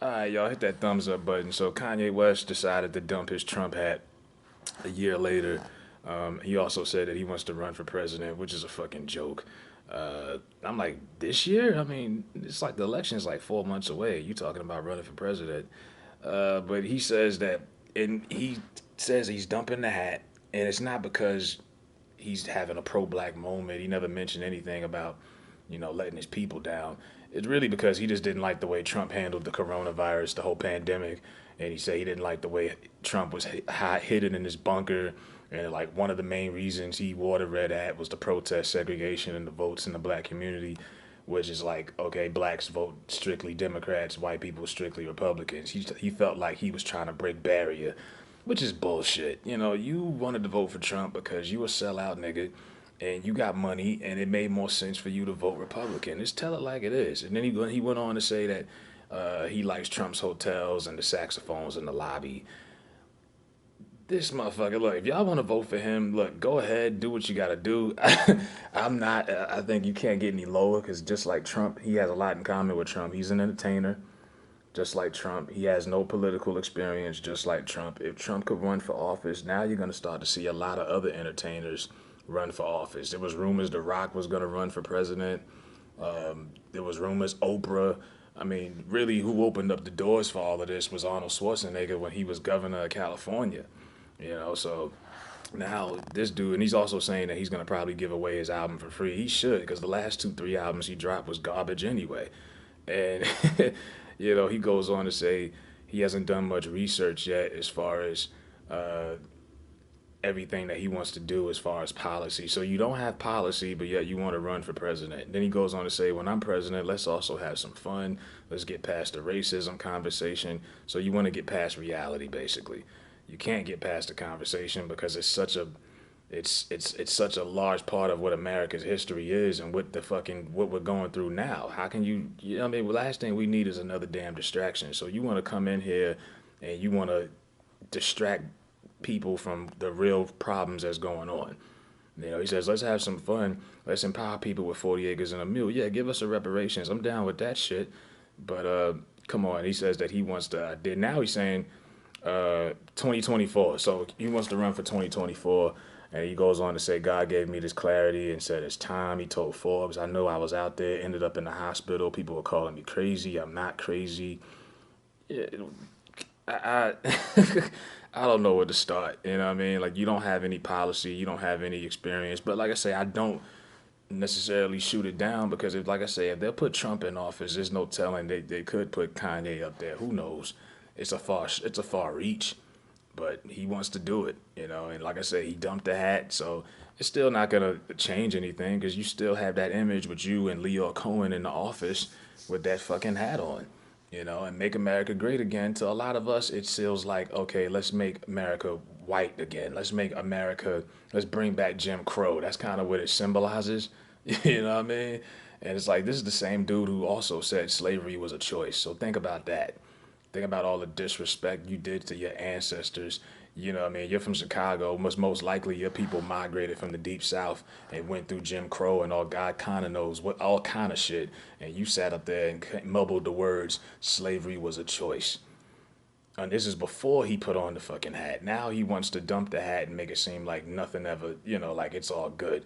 All right, y'all hit that thumbs up button. So Kanye West decided to dump his Trump hat a year later. He also said that he wants to run for president, which is a fucking joke. I'm like, this year? I mean, it's like the election is like 4 months away. You talking about running for president? But he says that, and he says he's dumping the hat, and it's not because he's having a pro-black moment. He never mentioned anything about, letting his people down. It's really because he just didn't like the way Trump handled the coronavirus, the whole pandemic, and he said he didn't like the way Trump was hidden in his bunker. And like one of the main reasons he wore the red hat was to protest segregation and the votes in the black community, which is like, okay, blacks vote strictly Democrats, white people strictly Republicans. He felt like he was trying to break barrier, which is bullshit. You wanted to vote for Trump because you a sellout nigga and you got money and it made more sense for you to vote Republican. Just tell it like it is. And then he went on to say that he likes Trump's hotels and the saxophones in the lobby. This motherfucker, look, if y'all want to vote for him, look, go ahead, do what you got to do. I'm not, I think you can't get any lower because just like Trump, he has a lot in common with Trump. He's an entertainer, just like Trump. He has no political experience, just like Trump. If Trump could run for office, now you're going to start to see a lot of other entertainers run for office. There was rumors The Rock was going to run for president. There was rumors Oprah. I mean, really, who opened up the doors for all of this was Arnold Schwarzenegger when he was governor of California. So now this dude, and he's also saying that he's gonna probably give away his album for free. He should, because the last two, three albums he dropped was garbage anyway. And he goes on to say he hasn't done much research yet as far as uh, everything that he wants to do as far as policy. So you don't have policy, but yet you want to run for president. Then he goes on to say, when I'm president, let's also have some fun. Let's get past the racism conversation. So you want to get past reality, basically. You can't get past the conversation because it's such a large part of what America's history is and what we're going through now. How can I mean, the last thing we need is another damn distraction. So you want to come in here and you want to distract people from the real problems that's going on. He says, let's have some fun. Let's empower people with 40 acres and a mule. Yeah, give us the reparations. I'm down with that shit. But come on. He says that he wants to. Now he's saying 2024. So he wants to run for 2024. And he goes on to say, God gave me this clarity and said it's time. He told Forbes, I know I was out there, ended up in the hospital. People were calling me crazy. I'm not crazy. Yeah, I I don't know where to start. You know what I mean? Like you don't have any policy, you don't have any experience. But like I say, I don't necessarily shoot it down because like I say, if they'll put Trump in office, there's no telling they could put Kanye up there. Who knows? It's a far reach, but he wants to do it. And like I said, he dumped the hat, so it's still not gonna change anything because you still have that image with you and Leo Cohen in the office with that fucking hat on. And make America great again. To a lot of us, it feels like, okay, let's make America white again. Let's bring back Jim Crow. That's kind of what it symbolizes. You know what I mean? And it's like, this is the same dude who also said slavery was a choice. So think about that. Think about all the disrespect you did to your ancestors. You know what I mean? You're from Chicago. Most likely your people migrated from the deep south and went through Jim Crow and all God kind of knows what all kind of shit. And you sat up there and mumbled the words, slavery was a choice. And this is before he put on the fucking hat. Now he wants to dump the hat and make it seem like nothing ever, like it's all good.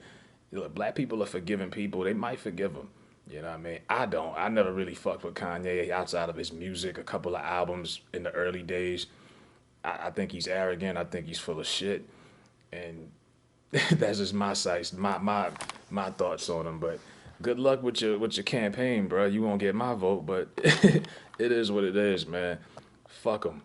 Look, black people are forgiving people. They might forgive them. You know what I mean? I don't. I never really fucked with Kanye outside of his music, a couple of albums in the early days. I think he's arrogant. I think he's full of shit, and that's just my size, my thoughts on him. But good luck with your campaign, bro. You won't get my vote, but it is what it is, man. Fuck him.